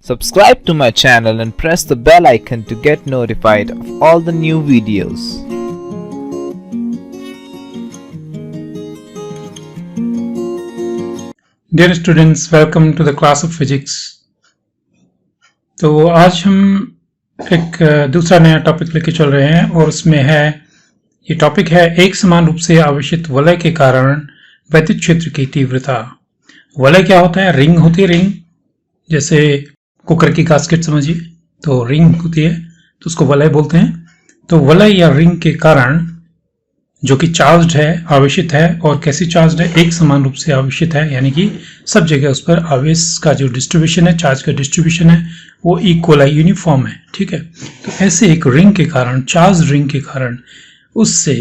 Subscribe to my channel and press the bell icon to get notified of all the new videos. Dear students, welcome to the class of physics. तो आज हम एक दूसरा नया topic लेके चल रहे हैं और उसमें है ये टॉपिक है एक समान रूप से आवेशित वलय के कारण वैद्युत क्षेत्र की तीव्रता। वलय क्या होता है? रिंग होती है, रिंग जैसे कुकर की गास्केट समझिए, तो रिंग होती है तो उसको वलय बोलते हैं। तो वलय या रिंग के कारण जो कि चार्ज्ड है, आवेशित है, और कैसी चार्ज्ड है? एक समान रूप से आवेशित है, यानी कि सब जगह उस पर आवेश का जो डिस्ट्रीब्यूशन है, चार्ज का डिस्ट्रीब्यूशन है, वो इक्वल है, यूनिफॉर्म है। ठीक है, तो ऐसे एक रिंग के कारण, चार्ज रिंग के कारण उससे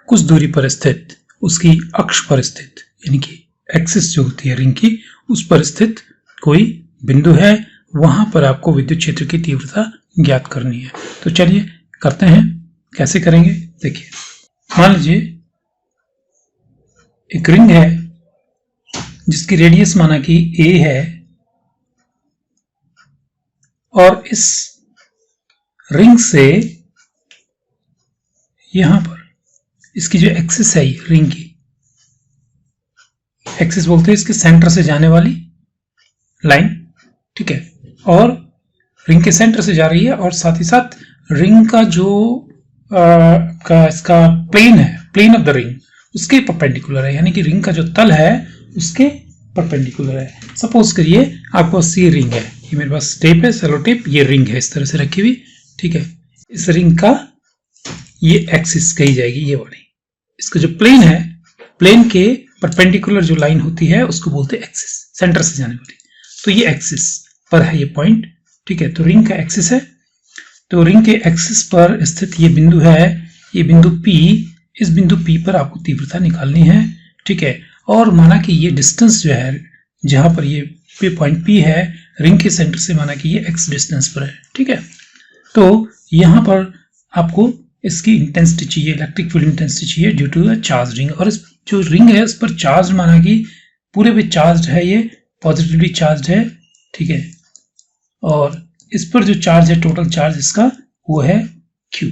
कुछ दूरी पर स्थित, उसकी अक्ष पर स्थित, यानी कि एक्सिस जो होती है रिंग की, उस पर स्थित कोई बिंदु है, वहां पर आपको विद्युत क्षेत्र की तीव्रता ज्ञात करनी है। तो चलिए करते हैं। कैसे करेंगे देखिए। मान लीजिए एक रिंग है जिसकी रेडियस माना कि a है, और इस रिंग से यहां पर इसकी जो एक्सिस है, रिंग की एक्सिस बोलते हैं इसके सेंटर से जाने वाली लाइन, ठीक है, और रिंग के सेंटर से जा रही है, और साथ ही साथ रिंग का जो इसका प्लेन है, प्लेन ऑफ द रिंग, उसके परपेंडिकुलर है, यानी कि रिंग का जो तल है उसके परपेंडिकुलर है। सपोज करिए आपके पास ये रिंग है, ये मेरे पास टेप है, सेलो टेप, ये रिंग है इस तरह से रखी हुई, ठीक है। इस रिंग का ये एक्सिस कही जाएगी, ये वाली, इसका जो प्लेन है, प्लेन के परपेंडिकुलर जो लाइन होती है उसको बोलते हैं एक्सिस, सेंटर से जाने वाली। तो ये एक्सिस पर है ये पॉइंट, ठीक है। तो रिंग का एक्सिस है, तो रिंग के एक्सिस पर स्थित ये बिंदु है, ये बिंदु P। इस बिंदु P पर आपको तीव्रता निकालनी है, ठीक है। और माना कि ये डिस्टेंस जो है, जहां पर ये पॉइंट P है, रिंग के सेंटर से माना कि ये x डिस्टेंस पर है, ठीक है। तो यहां पर आपको इसकी इंटेंसिटी चाहिए, इलेक्ट्रिक फील्ड इंटेंसिटी चाहिए due to the charge ring. और इस जो रिंग है उस पर चार्ज माना कि पूरे पे चार्ज है, ये पॉजिटिवली चार्ज है, ठीक है। और इस पर जो चार्ज है, टोटल चार्ज इसका, वो है Q।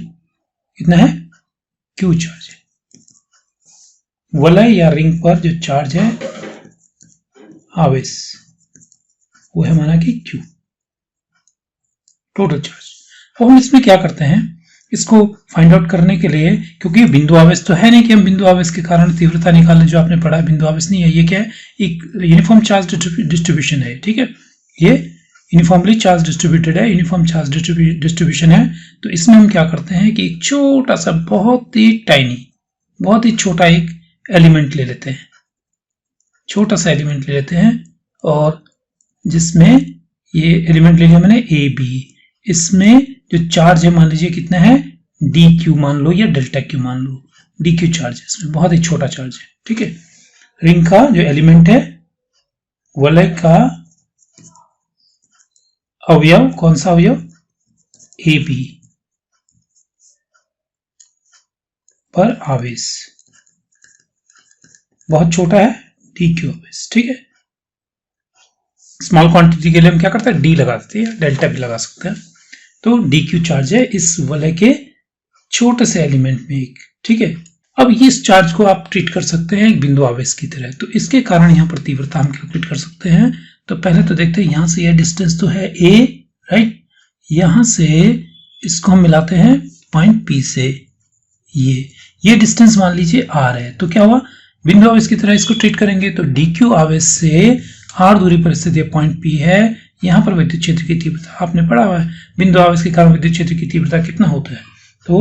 कितना है? Q चार्ज है। वलय या रिंग पर जो चार्ज है, आवेश, वो है माना कि Q, टोटल चार्ज। अब हम इसमें क्या करते हैं, इसको फाइंड आउट करने के लिए, क्योंकि बिंदु आवेश तो है नहीं कि हम बिंदु आवेश के कारण तीव्रता निकालें, जो आपने पढ़ा है बिंदु आवेश नहीं है, ये क्या है? एक यूनिफॉर्म चार्ज डिस्ट्रीब्यूशन है, ठीक है। ये यूनिफॉर्मली चार्ज डिस्ट्रीब्यूटेड है, यूनिफॉर्म चार्ज डिस्ट्रीब्यूशन है। तो इसमें हम क्या करते हैं कि एक छोटा सा, बहुत ही टाइनी, बहुत ही छोटा एक एलिमेंट ले लेते हैं, छोटा सा एलिमेंट ले लेते हैं, और जिसमें ये एलिमेंट ले लिया मैंने AB। इसमें जो चार्ज है मान लीजिए कितना है, DQ मान लो या डेल्टा Q मान लो, DQ चार्ज है इसमें, बहुत ही छोटा चार्ज है, ठीक है। रिंग का जो एलिमेंट है, वलय का अवयव, कौन सा अवयव? AB पर आवेश बहुत छोटा है, DQ आवेश, ठीक है। स्मॉल क्वांटिटी के लिए हम क्या करते हैं, D लगा देते हैं, डेल्टा भी लगा सकते हैं। तो DQ चार्ज है इस वलय के छोटे से एलिमेंट में एक, ठीक है। अब इस चार्ज को आप ट्रीट कर सकते हैं एक बिंदु आवेश की तरह, तो इसके कारण यहां पर तीव्रता हम कैलकुलेट कर सकते हैं। तो पहले तो देखते हैं, यहां से यह डिस्टेंस तो है A, राइट। यहां से इसको हम मिलाते हैं पॉइंट P से, ये डिस्टेंस मान लीजिए R है। तो क्या हुआ, बिंदु आवेश की तरह इसको ट्रीट करेंगे, तो DQ आवेश से R दूरी पर स्थित ये पॉइंट P है, यहां पर विद्युत क्षेत्र की तीव्रता आपने पढ़ा हुआ है, बिंदु आवेश के कारण विद्युत क्षेत्र की तीव्रता कितना होता है। तो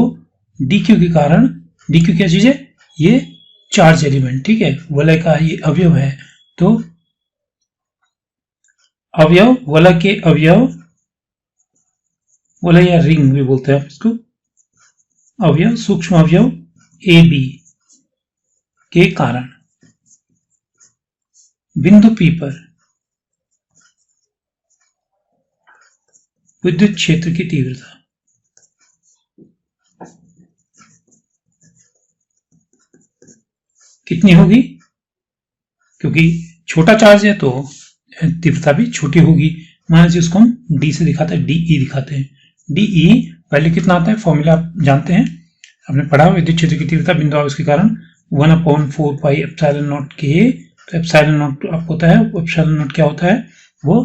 DQ के कारण, DQ क्या चीज है? ये चार्ज एलिमेंट, ठीक है, वलय का ये अवयव है। तो अवयव, वलय के अवयव, वलय या रिंग भी बोलते हैं इसको, अवयव, सूक्ष्म अवयव AB के कारण बिंदु P पर विद्युत क्षेत्र की तीव्रता कितनी होगी? क्योंकि छोटा चार्ज है तो तीव्रता भी छोटी होगी, मान लीजिए उसको हम डी से दिखाते हैं, डीई दिखाते हैं। डीई वैल्यू कितना आता है, फॉर्मूला आप जानते हैं, आपने पढ़ा, विद्युत क्षेत्र की तीव्रता बिंदु आवेश के कारण 1/4 पाई एप्सिलॉन नॉट के। तो एप्सिलॉन नॉट आपको होता है, एप्सिलॉन नॉट क्या होता है, वो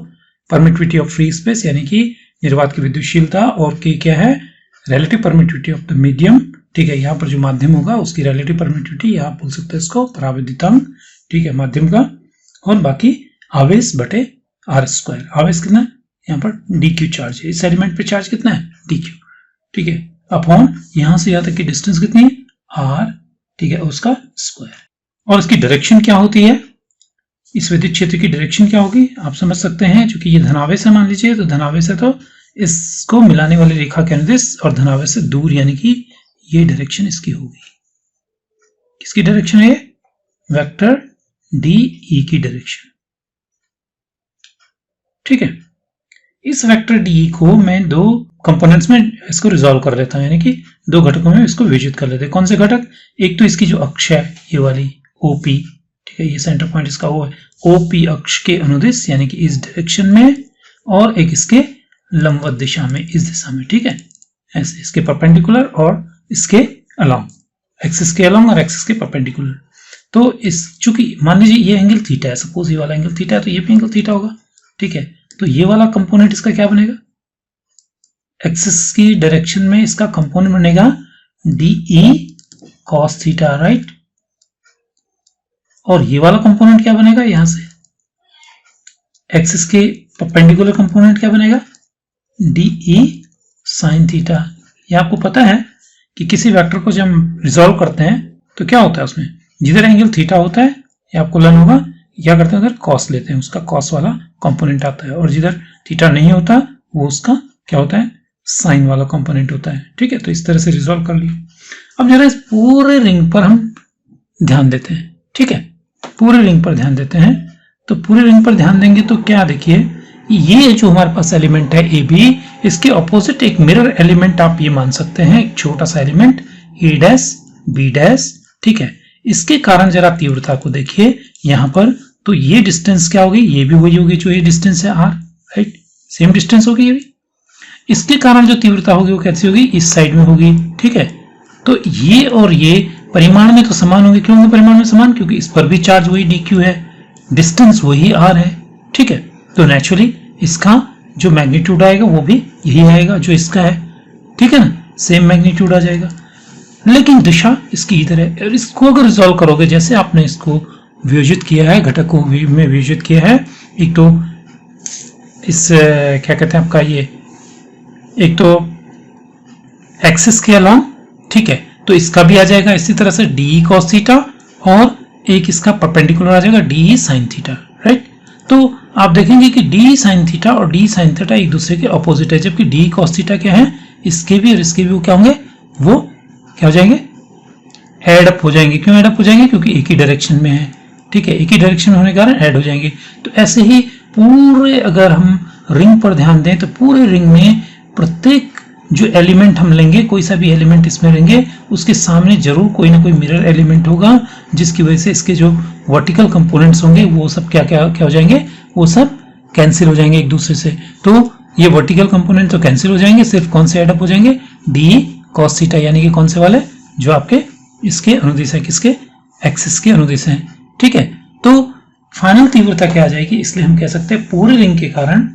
परमिटिविटी ऑफ फ्री स्पेस यानी कि निर्वात की विद्युतशीलता, और के क्या है, relative permittivity of the medium. ठीक है, यहाँ पर जो माध्यम होगा उसकी रिलेटिव परमिटिविटी, आप बोल सकते हैं इसको पराविद्युतांक। ठीक है, माध्यम का, और बाकी आवेश बटे आर स्क्वायर। आवेश कितना है, यहाँ पर डी क्यू चार्ज है, इस एलिमेंट पे चार्ज कितना है, डी क्यू। ठीक है, अपॉन यहां से यहां तक की डिस्टेंस कितनी है, आर। ठीक है, उसका स्क्वायर। और इसकी डायरेक्शन क्या होती है, इस विद्युत क्षेत्र की डायरेक्शन क्या होगी, आप समझ सकते हैं, क्योंकि ये धनावेश है, मान लीजिए तो धनावेश है, तो इसको मिलाने वाली रेखा के अनुदिश और धनावेश से दूर, यानी कि ये डायरेक्शन इसकी होगी। किसकी डायरेक्शन है, वेक्टर डी ई की डायरेक्शन। ठीक है, इस वेक्टर डी को मैं दो कंपोनेंट्स में इसको रिजॉल्व कर लेता हूं, यानी कि दो घटकों में इसको विभाजित कर लेते हैं। कौन से घटक, एक तो इसकी जो अक्ष है ये वाली ओपी, ठीक है, ये सेंटर पॉइंट इसका वो है, ओपी अक्ष के अनुदिश यानी कि इस डायरेक्शन में, और एक इसके लंबवत दिशा में, इस दिशा में। ठीक है, ऐसे इसके परपेंडिकुलर और इसके अलोंग, एक्सिस के अलोंग और एक्सिस के परपेंडिकुलर। तो इस चूंकि मान लीजिए ये एंगल थीटा है, सपोज ये वाला एंगल थीटा है, तो ये भी एंगल थीटा होगा। ठीक है, तो ये वाला कंपोनेंट इसका क्या बनेगा, एक्सिस की डायरेक्शन में इसका कंपोनेंट बनेगा डीई कॉस थीटा, राइट। और ये वाला कंपोनेंट क्या बनेगा, यहां से एक्सिस के परपेंडिकुलर कंपोनेंट क्या बनेगा, डीई साइन थीटा। ये आपको पता है कि किसी वेक्टर को जब हम रिजॉल्व करते हैं तो क्या होता है, उसमें जिधर एंगल थीटा होता है, ये आपको लर्न होगा, क्या करते हैं, उधर कॉस लेते हैं, उसका कॉस वाला कंपोनेंट आता है, और जिधर थीटा नहीं होता वो उसका क्या होता है, साइन वाला कंपोनेंट होता है। ठीक है, तो इस तरह से रिजॉल्व कर लिया। अब जरा इस पूरे रिंग पर हम ध्यान देते हैं। ठीक है, पूरे रिंग पर ध्यान देते हैं, तो पूरे रिंग पर ध्यान देंगे तो क्या, देखिए ये जो हमारे पास एलिमेंट है ए बी, इसके ऑपोजिट एक मिरर एलिमेंट आप ये मान सकते हैं, एक छोटा सा एलिमेंट ए डैश बी डैश। ठीक है, इसके कारण जरा तीव्रता को देखिए यहां पर, तो ये डिस्टेंस क्या होगी, ये भी वही होगी जो ये डिस्टेंस है आर, राइट, सेम डिस्टेंस होगी ये भी। इसके कारण जो तीव्रता होगी वो कैसी होगी, इस साइड में होगी। ठीक है, तो ये और ये परिमाण में तो समान होंगे, क्यों होंगे परिमाण में समान, क्योंकि इस पर भी चार्ज वही डी क्यू है, डिस्टेंस वही आर है। ठीक है, तो नेचुरली इसका जो मैग्नीट्यूड आएगा वो भी यही आएगा जो इसका है। ठीक है ना, सेम मैग्नीट्यूड आ जाएगा, लेकिन दिशा इसकी इधर है। और इसको अगर रिजॉल्व करोगे, जैसे आपने इसको वियोजित किया है, घटकों में वियोजित किया है, एक तो इस क्या कहते हैं आपका, ये एक तो एक्सिस के अलोंग। ठीक है, तो इसका भी आ जाएगा इसी तरह से डी कॉस थीटा, और एक इसका परपेंडिकुलर आ जाएगा डी साइन थीटा, राइट। तो आप देखेंगे कि डी साइन थीटा और डी साइन थीटा एक दूसरे के ऑपोजिट है, जबकि डी कॉस थीटा क्या है, इसके भी और इसके भी वो क्या होंगे, वो क्या हो जाएंगे, एड अप हो जाएंगे। क्यों एड अप हो जाएंगे, क्योंकि एक ही डायरेक्शन में है। ठीक है, एक ही डायरेक्शन में होने के कारण ऐड हो जाएंगे। तो ऐसे ही पूरे अगर हम रिंग पर ध्यान दें तो पूरे रिंग में प्रत्येक जो एलिमेंट हम लेंगे, कोई सा भी एलिमेंट इसमें लेंगे, उसके सामने जरूर कोई ना कोई मिरर एलिमेंट होगा, जिसकी वजह से इसके जो वर्टिकल कंपोनेंट्स होंगे वो सब क्या क्या क्या हो जाएंगे, वो सब कैंसिल हो जाएंगे एक दूसरे से। तो ये वर्टिकल कंपोनेंट तो कैंसिल हो जाएंगे, सिर्फ कौन से एडअप हो जाएंगे, डी कॉस थीटा, यानी कि कौन से वाले, जो आपके इसके अनुदिश है, किसके, एक्सिस के अनुदिश है। ठीक है, तो फाइनल तीव्रता क्या आ जाएगी, इसलिए हम कह सकते हैं पूरे रिंग के कारण।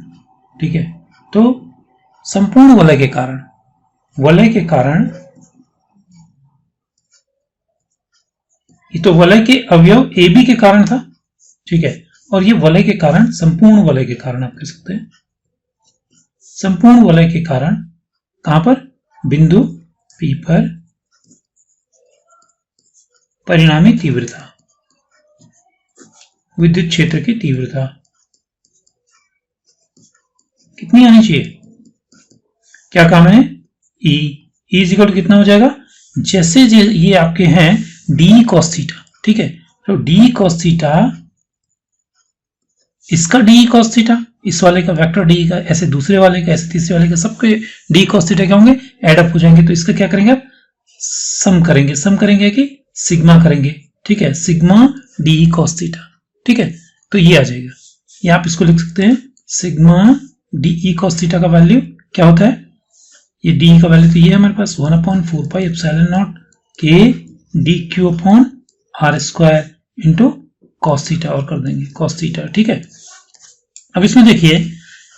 ठीक है, तो संपूर्ण वलय के कारण, वलय के कारण, ये तो वलय के अवयव ए बी के कारण था। ठीक है, और ये वलय के कारण, संपूर्ण वलय के कारण आप कह सकते हैं, संपूर्ण वलय के कारण कहां पर, बिंदु पी पर परिणामी तीव्रता, विद्युत क्षेत्र की तीव्रता कितनी आनी चाहिए, क्या काम है, E इक्वल कितना हो जाएगा, जैसे ये आपके हैं डी कॉस थीटा। ठीक है, तो डी कॉस थीटा, इसका डी कॉस थीटा, इस वाले का वेक्टर डी का, ऐसे दूसरे वाले का, ऐसे तीसरे वाले का, सबके डी कॉस थीटा क्या होंगे, एड अप हो जाएंगे। तो इसका क्या करेंगे आप, सम करेंगे, सम करेंगे कि सिग्मा करेंगे। ठीक है, सिग्मा डी कॉस थीटा। ठीक है, तो ये आ जाएगा, ये आप इसको लिख सकते हैं सिग्मा डी कॉस थीटा का वैल्यू क्या होता है, ये डी का वैल्यू तो ये है हमारे पास 1/4 पाई एप्सिलॉन नॉट के D Q upon R square into cos theta और कर देंगे कॉस थीटा। ठीक है, अब इसमें देखिए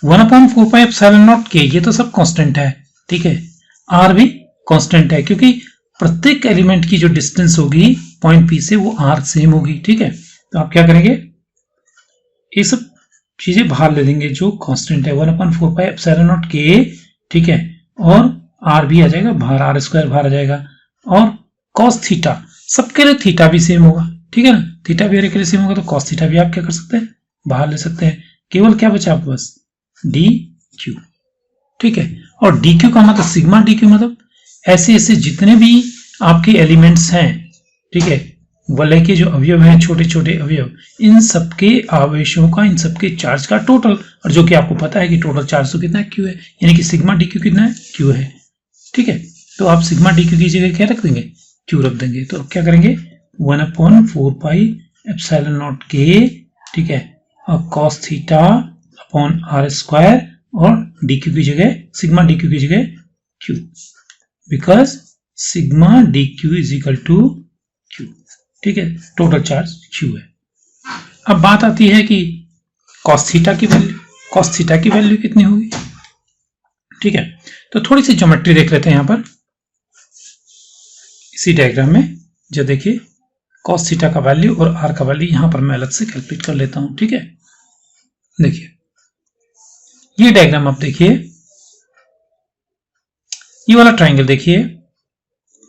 1/4 पाई एप्सिलॉन नॉट के, ये तो सब कांस्टेंट है। ठीक है, आर भी कांस्टेंट है क्योंकि प्रत्येक एलिमेंट की जो डिस्टेंस होगी पॉइंट पी से वो आर सेम होगी। ठीक है, तो आप क्या करेंगे, ये सब चीजें बाहर ले देंगे जो कांस्टेंट है 1/4 पाई एप्सिलॉन नॉट के। ठीक है, और आर भी आ जाएगा बाहर, आर स्क्वायर बाहर आ जाएगा, और कॉस थीटा सबके लिए थीटा भी सेम होगा। ठीक है ना, थीटा भी हर एक के लिए सेम होगा, तो कॉस थीटा भी आप क्या कर सकते हैं, बाहर ले सकते हैं। केवल क्या बचा आपके पास, डी क्यू। ठीक है, और डी क्यू का मतलब सिग्मा डी क्यू मतलब ऐसे ऐसे जितने भी आपके एलिमेंट्स हैं, ठीक है, वलय के जो अवयव हैं, छोटे छोटे अवयव, इन सबके आवेशों का, इन सबके चार्ज का टोटल, और जो कि आपको पता है कि टोटल चार्ज तो कितना है, क्यू है, यानी कि सिग्मा डी क्यू कितना है, क्यू है। ठीक है, तो आप सिग्मा डी क्यू की जगह क्या रख देंगे, क्यू रख देंगे। तो अब क्या करेंगे, 1/4 पाई एप्सिलॉन नॉट के, ठीक है, और cos theta upon R square, और डी क्यू की जगह, सिग्मा डी क्यू की जगह Q, because sigma D Q is equal to Q. ठीक है, टोटल चार्ज क्यू है। अब बात आती है कि कॉस थीटा की वैल्यू, कॉस थीटा की वैल्यू कितनी होगी। ठीक है, तो थोड़ी सी ज्योमेट्री देख लेते हैं यहां पर इसी डायग्राम में। जो देखिए कॉस थीटा का वैल्यू और आर का वैल्यू यहां पर मैं अलग से कैलकुलेट कर लेता हूं। ठीक है, देखिए ये डायग्राम आप देखिए, ये वाला ट्राइंगल देखिए,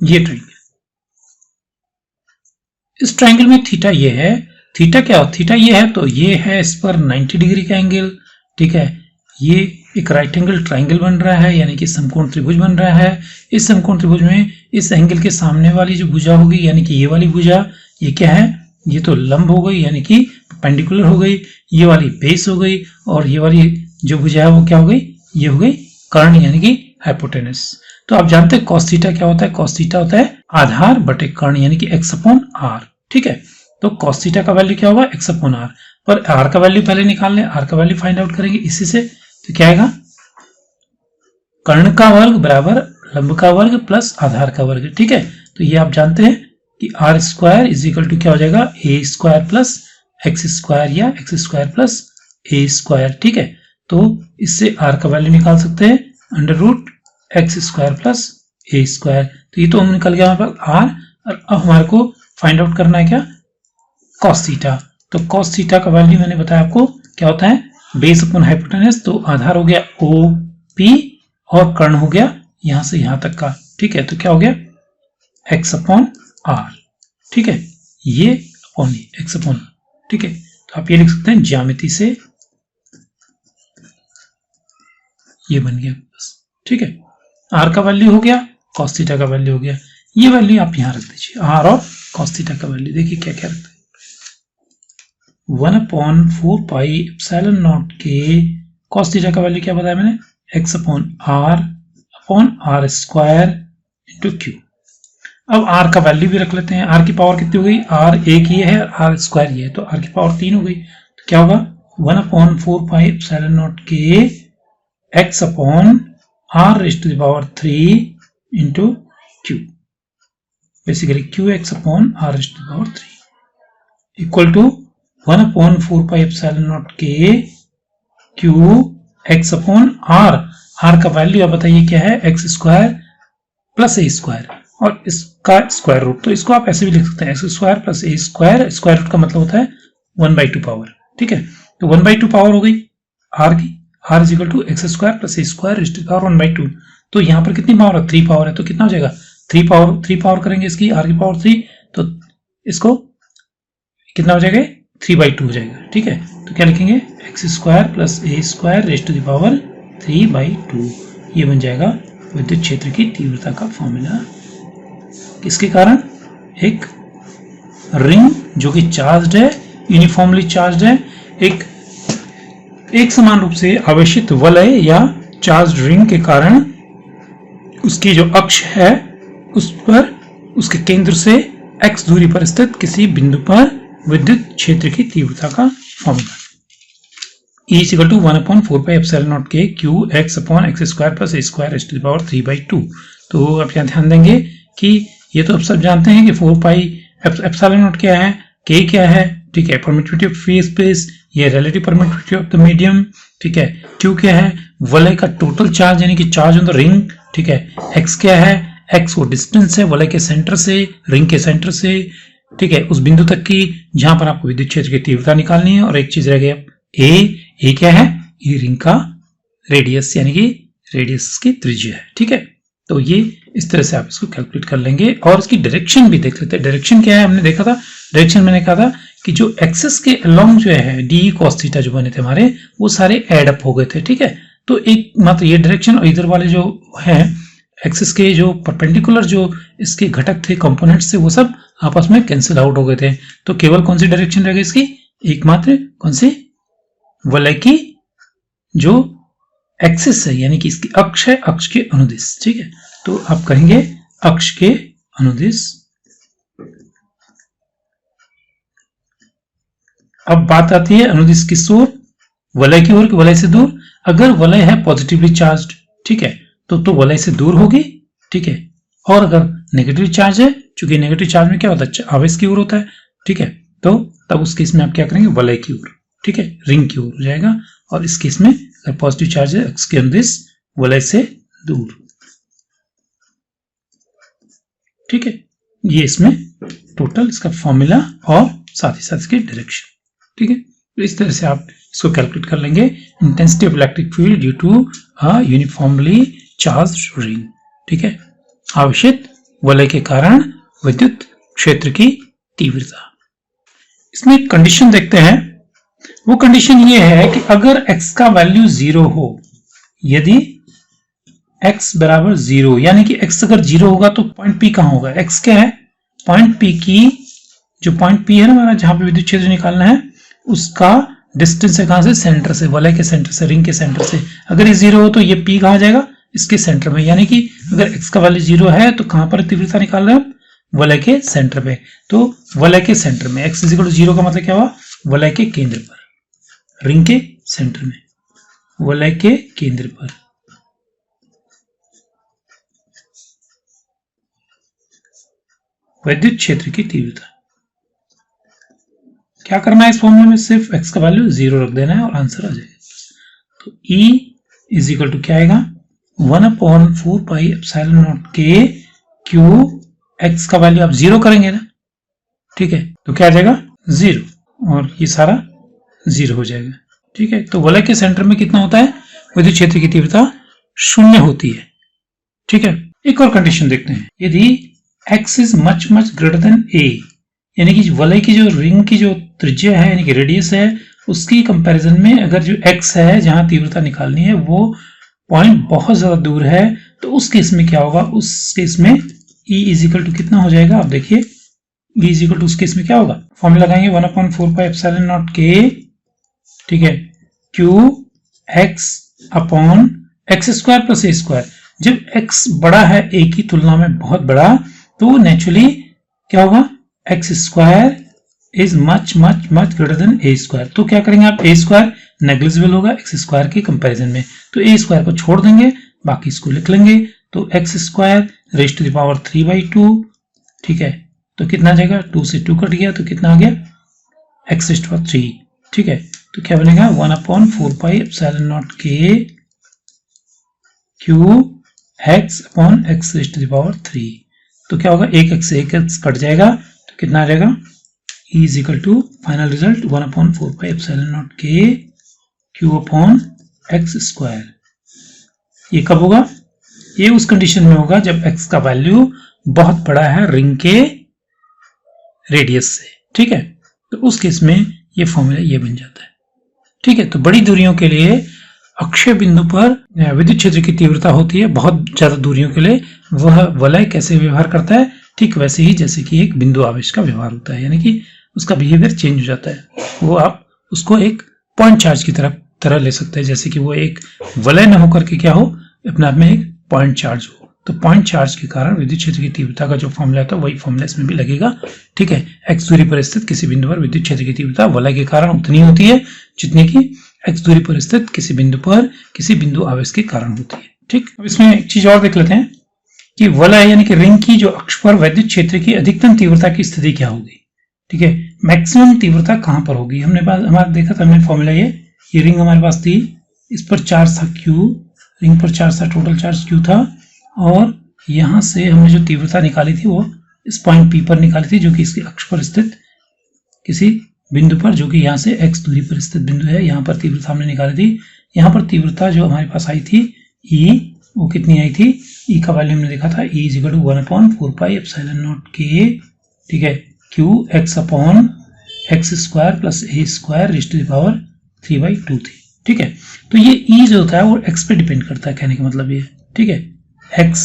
ये ट्राइंगल, इस ट्राइंगल में थीटा ये है, थीटा क्या हो, थीटा ये है, तो ये है इस पर 90 डिग्री का एंगल। ठीक है, ये एक राइट एंगल ट्राइंगल बन रहा है, यानी कि समकोण त्रिभुज बन रहा है। इस समकोण त्रिभुज में इस एंगल के सामने वाली जो भुजा होगी, यानी कि ये वाली भुजा, ये क्या है, ये तो लंब हो गई, यानी कि परपेंडिकुलर हो गई। ये वाली बेस हो गई, और ये वाली जो भुजा है वो क्या हो गई, ये हो गई कर्ण, यानी कि हाइपोटेनस। तो आप जानते हैं कॉस थीटा क्या होता है, कॉस थीटा होता है आधार बटे कर्ण, यानी कि x अपॉन आर। ठीक है, तो कॉस थीटा का वैल्यू क्या होगा, x अपॉन आर, पर आर का वैल्यू पहले निकाल लें, आर का वैल्यू फाइंड आउट करेंगे इसी से। तो क्या आएगा, कर्ण का वर्ग बराबर लंब का वर्ग प्लस आधार का वर्ग। ठीक है, तो ये आप जानते हैं कि R square is equal to क्या हो जाएगा, ए स्क्वायर प्लस एक्स स्क्वायर, या एक्स स्क्वायर प्लस ए स्क्वायर। ठीक है, तो इससे आर का वैल्यू निकाल सकते हैं under root x square plus ए स्क्वायर। तो ये तो हम निकल गया हमारे पास आर, और अब हमारे को फाइंड आउट करना है क्या, कॉस थीटा। तो कॉस थीटा का वैल्यू मैंने बताया आपको क्या होता है, बेस अपॉन हाइपोटेनस, तो आधार हो गया ओ पी, और कर्ण हो गया यहां से यहां तक का। ठीक है, तो क्या हो गया, एक्स अपॉन आर। ठीक है, ये अपॉन एक्स अपॉन, ठीक है, तो आप ये लिख सकते हैं ज्यामिति से ये बन गया बस। ठीक है, आर का वैल्यू हो गया, कॉस थीटा का वैल्यू हो गया, ये वैल्यू आप यहां रख दीजिए, आर और कॉस थीटा का वैल्यू। देखिए क्या क्या रखते हैं, 1/4 पाई एप्सिलॉन नॉट के, कॉस थीटा का वैल्यू क्या बताया मैंने, x upon R square into Q. अब r का वैल्यू भी रख लेते हैं, r की पावर कितनी हो गई, r एक ये है, r स्क्वायर ये है, तो r की पावर 3 हो गई। तो क्या होगा, 1/4 पाई एप्सिलॉन नॉट के x upon r raise to the power 3 into Q, basically qx upon r raise to the power 3 equal to 1/4 pi epsilon naught के क्यू x अपॉन r का value आप बताइए क्या है, एक्स स्क्वायर प्लस ए square, और इसका square root, तो इसको आप ऐसे भी लिख सकते हैं, एक्स स्क्वायर प्लस ए स्क्वायर, स्क्वायर रूट का मतलब होता है 1/2 पावर। ठीक है, तो 1/2 पावर हो गई r की, r is equal to X square plus A square raise to the power 1/2। तो यहाँ पर कितनी पावर है, 3 पावर है, तो कितना हो जाएगा, 3 पावर करेंगे इसकी, r की पावर 3, तो इसको कितना हो जाएगा, 3/2 हो जाएगा। ठीक है, तो क्या लिखेंगे, X square plus A square raise to the power 3/2, ये बन जाएगा विद्युत क्षेत्र की तीव्रता का फॉर्मूला। किसके कारण, एक रिंग जो कि चार्ज्ड है, यूनिफॉर्मली चार्ज्ड है, एक समान रूप से आवेशित वलय या चार्ज्ड रिंग के कारण उसकी जो अक्ष है उस पर, उसके केंद्र से x दूरी पर स्थित किसी बिंदु पर विद्युत क्षेत्र की तीव्रता का फॉर्मूला। E is equal to 1/4πε0 k q x/x² plus a²(3/2). तो आप यहाँ ध्यान देंगे कि ये तो आप सब जानते हैं कि 4πε0 क्या है, k क्या है, ठीक है, परमिटिविटी ऑफ फ्री स्पेस, ये relative permittivity of the medium, ठीक है, q क्या है, वलय का टोटल चार्ज यानी कि चार्ज ऑन द रिंग, ठीक है, x क्या है, x वो डिस्टेंस है वलय के सेंटर से, रिंग के सेंटर से, ठीक है, उस बिंदु तक की जहां पर आपको विद्युत क्षेत्र की तीव्रता निकालनी है। और एक चीज रह गई ए क्या है, ये रिंग का रेडियस यानी कि रेडियस की त्रिज्या है, ठीक है। तो ये इस तरह से आप इसको कैलकुलेट कर लेंगे और इसकी डायरेक्शन भी देख लेते हैं। डायरेक्शन क्या है, हमने देखा था डायरेक्शन, मैंने कहा था कि जो एक्सेस के अलोंग जो है डी कॉस थीटा जो बने थे हमारे, वो सारे एड अप हो गए थे, ठीक है। तो एक मात्र ये डायरेक्शन और इधर वाले जो है एक्सिस के जो परपेंडिकुलर जो इसके घटक थे, कंपोनेंट्स थे, वो सब आपस में कैंसिल आउट हो गए थे। तो केवल कौन सी डायरेक्शन रह गई इसकी, एकमात्र कौन सी, वलय की जो एक्सिस है यानी कि इसकी अक्ष है, अक्ष के अनुदिश, ठीक है। तो आप कहेंगे अक्ष के अनुदिश। अब बात आती है अनुदिश किस ओर, वलय की ओर कि वलय से दूर। अगर वलय है पॉजिटिवली चार्ज्ड, ठीक है, तो वलय से दूर होगी, ठीक है। और अगर नेगेटिव चार्ज है, चूंकि नेगेटिव चार्ज में क्या होता है, आवेश की ओर होता है, ठीक है, तो तब उस केस में आप क्या करेंगे, वलय की ओर, ठीक है, रिंग की ओर हो जाएगा। और इस केस में अगर पॉजिटिव चार्ज है अक्ष के अनुदिश, वलय से दूर, ठीक है। ये इसमें टोटल इसका फॉर्मूला और साथ ही साथ इसकी डायरेक्शन, ठीक है। तो इस तरह से आप इसको कैलकुलेट कर लेंगे, intensity of electric field due to a uniformly charged ring, ठीक है, आवेशित वलय के कारण विद्युत क्षेत्र की तीव्रता। इसमें एक कंडीशन देखते हैं, वो कंडीशन ये है कि अगर x का वैल्यू 0 हो, यदि x बराबर 0 यानी कि x अगर 0 होगा तो पॉइंट P कहां होगा, x क्या है, पॉइंट P की जो पॉइंट P है ना हमारा, जहां पे विद्युत क्षेत्र निकालना है, उसका डिस्टेंस है कहां से, सेंटर से, वलय के सेंटर से, रिंग के सेंटर से। अगर ये 0 हो तो ये P कहां जाएगा, इसके सेंटर में, यानी कि अगर x का वैल्यू 0 है तो कहां पर तीव्रता निकाल रहे हैं, वलय के सेंटर पे। तो वलय के सेंटर में x इक्वल टू 0 का मतलब क्या हुआ, वलय के केंद्र पर, रिंग के सेंटर में, वलय के केंद्र पर। विद्युत क्षेत्र की तीव्रता क्या करना है, इस फॉर्मूले में सिर्फ x का वैल्यू 0 रख देना है और आंसर आ जाएगा। तो E इज इक्वल टू क्या आएगा, 1/4πε0 k q, x का वैल्यू आप 0 करेंगे ना, ठीक है, तो क्या आ जाएगा 0 और ये सारा 0 हो जाएगा, ठीक है। तो वलय के सेंटर में कितना होता है, विद्युत क्षेत्र की तीव्रता 0 होती है, ठीक है। एक और कंडीशन देखते हैं, यदि x is much greater than a, यानी कि वलय की जो रिंग की जो त्रिज्या है यानी कि रेडियस है, उसकी कंपैरिजन में अगर जो x है जहां तीव्रता निकालनी है वो पॉइंट बहुत ज्यादा दूर है, तो उस केस में क्या होगा, उस केस में E इज इक्वल टू कितना हो जाएगा, आप देखिए E इज इक्वल टू उस केस में क्या होगा, फॉर्मूला लगाएंगे 1/4πε0 k, ठीक है, q x/x² प्लस a²। जब x बड़ा है a की तुलना में बहुत बड़ा, तो नेचुरली क्या होगा, x² is much greater than a²। तो क्या करेंगे आप, a² नेग्लिजिबल होगा x² के कंपैरिजन में, तो a² को छोड़ देंगे, बाकी इसको लिख लेंगे। तो x² rays to the power 3/2, ठीक है, तो कितना आ जाएगा, 2 से 2 कट गया तो कितना आ गया, x रेज़ टू पावर 3, ठीक है। तो क्या बनेगा 1/4πε0 k q x raise to the power 3। तो क्या होगा, एक x से एक x कट जाएगा तो कितना आ जाएगा, E is equal to final result 1/4πε0 k q x²। ये कब होगा, ये उस कंडीशन में होगा जब x का वैल्यू बहुत बड़ा है रिंग के रेडियस से, ठीक है। तो उस केस में ये फॉर्मूला ये बन जाता है, ठीक है। तो बड़ी दूरियों के लिए अक्षय बिंदु पर विद्युत क्षेत्र की तीव्रता होती है, बहुत ज्यादा दूरियों के लिए वह वलय कैसे व्यवहार करता है, ठीक वैसे ही जैसे कि एक बिंदु आवेश का व्यवहार होता है, यानी कि उसका बिहेवियर चेंज हो जाता है। वो आप उसको एक पॉइंट चार्ज की तरह ले सकते हैं, जैसे कि वो एक वलय न होकर के क्या हो, अपने आप में एक पॉइंट चार्ज हो। तो पॉइंट चार्ज के कारण विद्युत क्षेत्र की तीव्रता का जो फॉर्मूला था वही फॉर्मूला इसमें भी लगेगा, ठीक है। x दूरी पर स्थित किसी बिंदु पर विद्युत क्षेत्र की तीव्रता वलय के कारण उतनी होती है जितनी की x दूरी पर स्थित किसी बिंदु पर किसी बिंदु आवेश के कारण होती है। ठीक, अब इसमें एक चीज और देख लेते हैं कि वलय यानी कि रिंग की जो अक्ष पर वैद्युत क्षेत्र की अधिकतम तीव्रता की स्थिति क्या होगी। ठीक है, मैक्सिमम तीव्रता कहां पर होगी। हमने हमारा देखा था हमने फॉर्मूला, ये रिंग हमारे पास थी, इस पर चार्ज था Q, रिंग पर चार्ज था, टोटल चार्ज Q था, और यहां से हमने जो तीव्रता निकाली थी वो इस पॉइंट P पर निकाली थी, जो कि इसकी अक्ष पर स्थित किसी बिंदु पर, जो कि यहाँ से x दूरी पर स्थित बिंदु है, यहाँ पर तीव्रता हमने निकाली थी। यहाँ पर तीव्रता जो हमारे पास आई थी E, वो कितनी आई थी, E का वैल्यू हमने देखा था E = 1/4πε0k, ठीक है, Q x/x² + a² 3/2 थी। ठीक है, तो ये E जो होता है वो x पे डिपेंड करता है, कहने का मतलब ये। ठीक है, x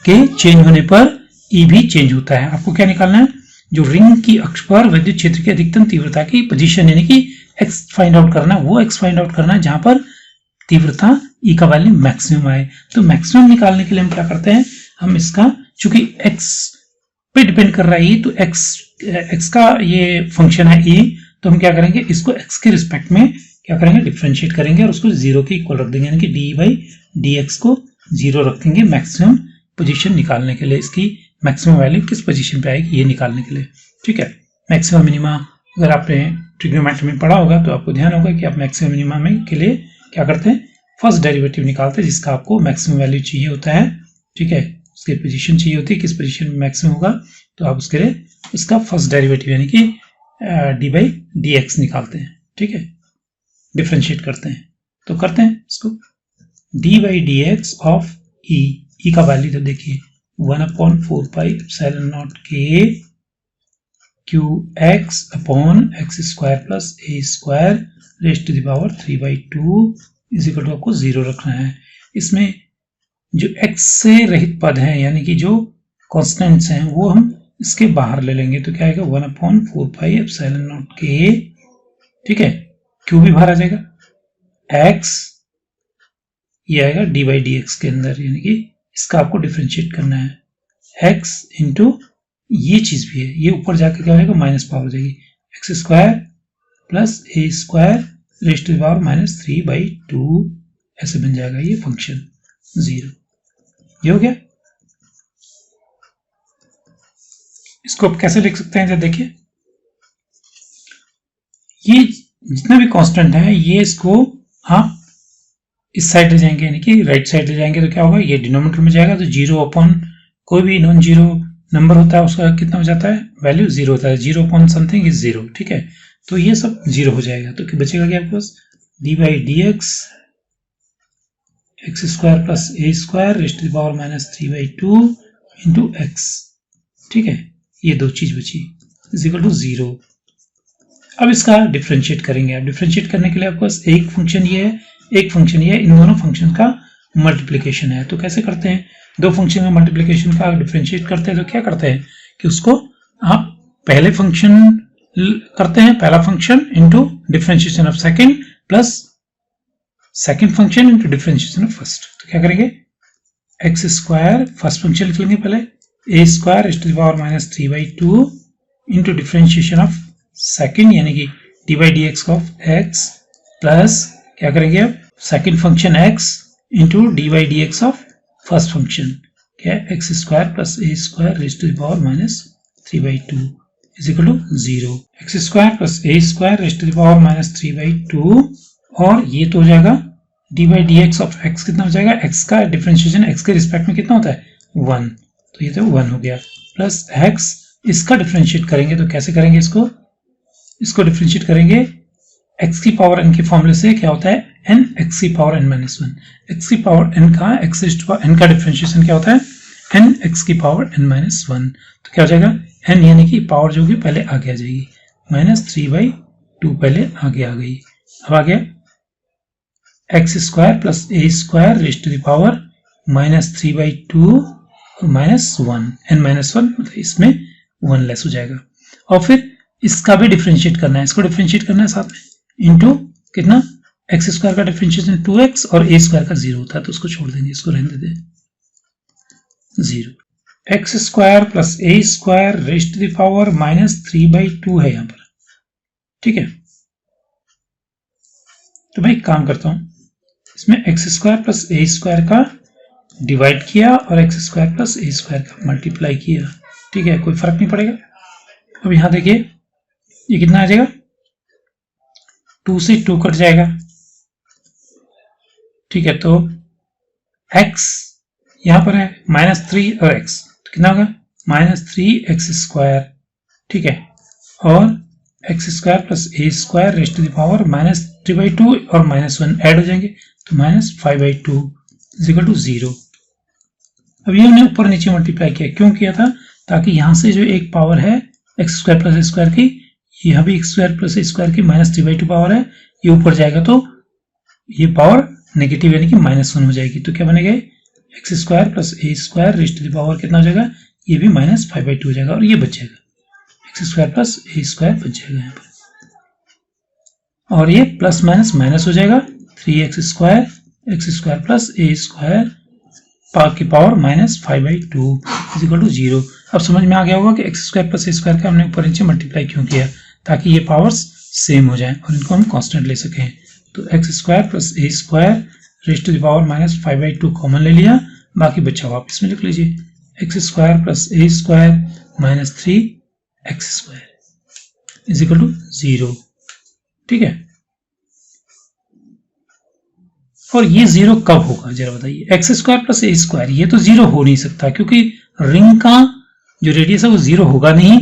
के चेंज होने पर E भी चेंज होता है। आपको क्या निकालना है, जो रिंग की अक्ष पर विद्युत क्षेत्र की अधिकतम तीव्रता की पोजीशन यानी कि x फाइंड आउट करना, वो x फाइंड आउट करना है जहां पर तीव्रता E का वैल्यू मैक्सिमम आए। तो मैक्सिमम निकालने के लिए हम क्या करते हैं, हम इसका चूंकि x पे डिपेंड कर रहा है तो x का ये फंक्शन है E, तो हम क्या करेंगे, इसको x के रिस्पेक्ट में क्या करेंगे, डिफरेंशिएट करेंगे और उसको 0 के इक्वल रख देंगे, यानी कि d/dx को 0 रख देंगे मैक्सिमम पोजीशन निकालने के लिए। इसकी मैक्सिमम वैल्यू किस पोजीशन पे आएगी ये निकालने के लिए। ठीक है, मैक्सिमम मिनिमा अगर आपने ट्रिग्नोमेट्री में पढ़ा होगा तो आपको ध्यान होगा कि आप मैक्सिमम मिनिमा में के लिए क्या करते हैं, फर्स्ट डेरिवेटिव निकालते हैं, जिसका आपको मैक्सिमम वैल्यू चाहिए होता है। ठीक है, उसकी पोजीशन चाहिए होती है, किस पोजीशन में मैक्सिमम होगा, तो आप उसके लिए इसका फर्स्ट डेरिवेटिव यानी कि d/dx निकालते हैं। ठीक है, डिफरेंशिएट करते हैं, तो करते हैं इसको d/dx ऑफ E का वैल्यू तो देखिए 1/4πε0k qx/x² + a² 3/2 आपको 0 रखना है। इसमें जो x से रहित पद हैं यानी कि जो कॉन्स्टेंट्स हैं वो हम इसके बाहर ले लेंगे, तो क्या आएगा 1/4πε0k। ठीक है, q भी बाहर आ जाएगा, x ये आएगा d/dx के अंदर, यानी कि इसका आपको डिफरेंशिएट करना है, x इंटू ये चीज भी है, ये ऊपर जाकर क्या हो जाएगा, माइनस पावर हो जाएगी, x² + a² ⁻³ 3/2 ऐसे बन जाएगा ये फंक्शन 0। ये हो गया। इसको आप कैसे लिख सकते हैं, जरा देखिए, ये जितना भी कांस्टेंट है ये इसको आप इस साइड ले जाएंगे यानी कि राइट साइड ले जाएंगे, तो क्या होगा, ये डिनोमिनेटर में जाएगा, तो 0 कोई भी नॉन जीरो नंबर होता है उसका कितना हो जाता है, वैल्यू 0 होता है, 0.something इज 0। ठीक है, तो ये सब 0 हो जाएगा, तो बचेगा क्या आपके पास, d/dx x² + a² ⁻³ 3/2 x। ठीक है, ये दो चीज बची = 0। अब इसका डिफरेंशिएट करेंगे। अब डिफरेंशिएट करने के लिए आपके पास एक फंक्शन ये है, एक फंक्शन ये है, इन दोनों फंक्शन का मल्टीप्लिकेशन है। तो कैसे करते हैं, दो फंक्शन का मल्टीप्लिकेशन का डिफरेंशिएट करते हैं तो क्या करते हैं कि उसको आप पहले फंक्शन करते हैं, पहला function into differentiation of second plus second function into differentiation of first. तो क्या करेंगे, x² फर्स्ट फंक्शन लिख लेंगे पहले, a² ⁻³ into differentiation of second यानी कि d/dx ऑफ x प्लस क्या करेंगे अब second function x into d/dx of first function, क्या है, x² + a² ⁻³ 3/2 0। x² + a² ⁻³ और ये तो हो जाएगा d/dx ऑफ x कितना हो जाएगा, x का डिफरेंशिएशन x के रिस्पेक्ट में कितना होता है 1, तो ये तो 1 हो गया, प्लस x इसका डिफरेंशिएट करेंगे, तो कैसे करेंगे, इसको डिफरेंशिएट करेंगे x की पावर n के फॉर्मूले से, क्या होता है n x की पावर n - 1, x की पावर n का n का डिफरेंशिएशन क्या होता है n x की पावर n - 1, तो क्या हो जाएगा n यानी कि पावर जो कि पहले आगे आ जाएगी, -3/2 पहले आगे आ गई। अब आ गया x² + a² -3/2 और -1 n - 1 मतलब इसमें 1 लेस हो जाएगा। और फिर इसका भी डिफरेंशिएट करना है, इसको डिफरेंशिएट करना है साथ में, इंटू कितना, x² का डिफरेंशिएशन 2x और a² का 0 होता है, तो उसको छोड़ देंगे, इसको रहने देते हैं 0। x² + a² -3/2 है यहाँ पर। ठीक है, तो मैं एक काम करता हूं, इसमें एक्स स्क्वायर प्लस ए स्क्वायर का डिवाइड किया और एक्स स्क्वायर प्लस ए स्क्वायर का मल्टीप्लाई किया, ठीक है, कोई फर्क नहीं पड़ेगा। अब यहां देखिए ये कितना आ जाएगा, 2 से 2 कट जाएगा, ठीक है, तो x यहां पर है -3 और x, तो कितना होगा -3x स्क्वायर, ठीक है, और X square plus A square rest to the power -3/2 और -1 ऐड हो जाएंगे, तो -5/2 इक्वल टू 0। अब ये हमने ऊपर नीचे मल्टीप्लाई किया, क्यों किया था, ताकि यहां से जो एक पावर है एक्स स्क्वायर प्लस ए स्क्वायर की, यहां भी एक्स स्क्वायर प्लस ए स्क्वायर की -3/2 पावर है, ये ऊपर जाएगा तो ये पावर नेगेटिव यानी कि -1 हो जाएगी, तो क्या बनेगा, X square plus A square rest to the power कितना हो जाएगा, ये भी -5/2 हो जाएगा और ये बच जाएगा, एक्स स्क्वायर प्लस ए स्क्वायर बच जाएगा यहाँ पर, और ये प्लस माइनस माइनस हो जाएगा, 3x स्क्वायर प्लस ए स्क्वायर की पावर -5/2 इज इक्वल टू 0। अब समझ में आ गया होगा कि एक्स स्क्वायर प्लस ए स्क्वायर का हमने ऊपर नीचे मल्टीप्लाई क्यों किया, ताकि ये पावर्स सेम हो जाएं और इनको हम कांस्टेंट ले सकें। तो x square plus A square rest to the power -5/2 common ले लिया, बाकी बचा हुआ आप इसमें लिख लीजिए, x square plus A square -3x square is equal to 0, ठीक है। और ये 0 कब होगा जरा बताइए, एक्स स्क्वायर प्लस ए स्क्वायर ये तो 0 हो नहीं सकता, क्योंकि रिंग का जो रेडियस है वो 0 होगा नहीं,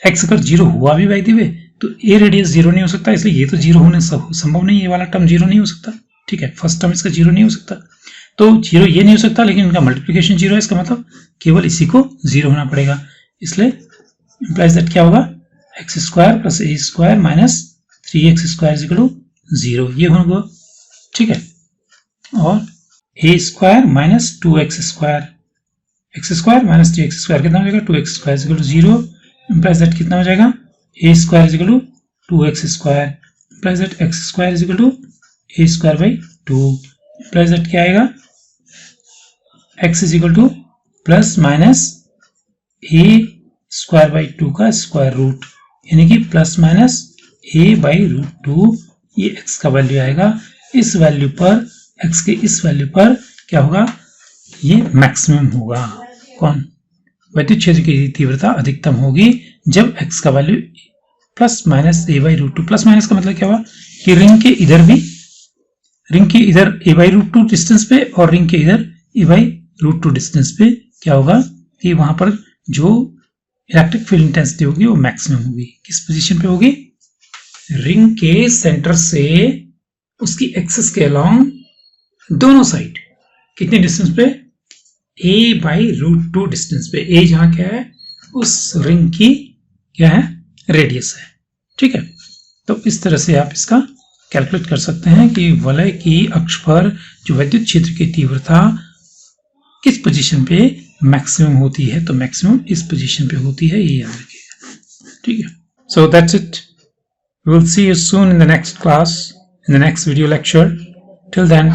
एक्स अगर 0 हुआ भी बाय द वे तो ए रेडियस 0 नहीं हो सकता, इसलिए ये तो 0 होने संभव नहीं, ये वाला टर्म 0 नहीं हो सकता, ठीक है, फर्स्ट टर्म इसका 0 नहीं हो सकता, तो 0 ये नहीं हो सकता, लेकिन इनका मल्टीप्लिकेशन 0 है, इसका मतलब केवल इसी को 0 होना पड़ेगा, इसलिए इंप्लाइज दैट क्या होगा, x square plus A square -3x square equal to 0, ये होगा, ठीक है, और a square -2x square, x square -3x square कितना हो जाएगा, 2x square equal to 0, implies that कितना हो जाएगा, ए square equal to 2x square, implies that x square equal to a square by 2, implies that क्या आएगा, x is equal to plus minus a square by 2 का square root, यानी कि plus minus A by √2, ये x का value आएगा, इस value पर x के इस वैल्यू पर क्या होगा, ये मैक्सिमम होगा, कौन, वैद्युत क्षेत्र की तीव्रता अधिकतम होगी जब x का value plus minus A by √2, plus minus का मतलब क्या हुआ कि रिंग के इधर ए बाई √2 डिस्टेंस पे और रिंग के इधर ए बाई √2 डिस्टेंस पे क्या होगा कि वहां पर जो इलेक्ट्रिक फील्ड इंटेंसिटी होगी वो मैक्सिमम होगी, किस पोजीशन पे होगी, रिंग के सेंटर से उसकी एक्सिस के अलोंग दोनों साइड कितने डिस्टेंस पे, a बाई √2 डिस्टेंस पे, a जहां क्या है उस रिंग की क्या है रेडियस है, ठीक है। तो इस तरह से आप इसका कैलकुलेट कर सकते हैं कि वलय की अक्ष पर जो विद्युत क्षेत्र की तीव्रता किस पोजीशन पे मैक्सिमम होती है, तो मैक्सिमम इस पोजीशन पे होती है, ये याद रखिएगा, ठीक है। So that's it, we will see you soon in the next class, in the next video lecture. Till then,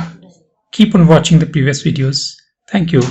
keep on watching the previous videos. Thank you.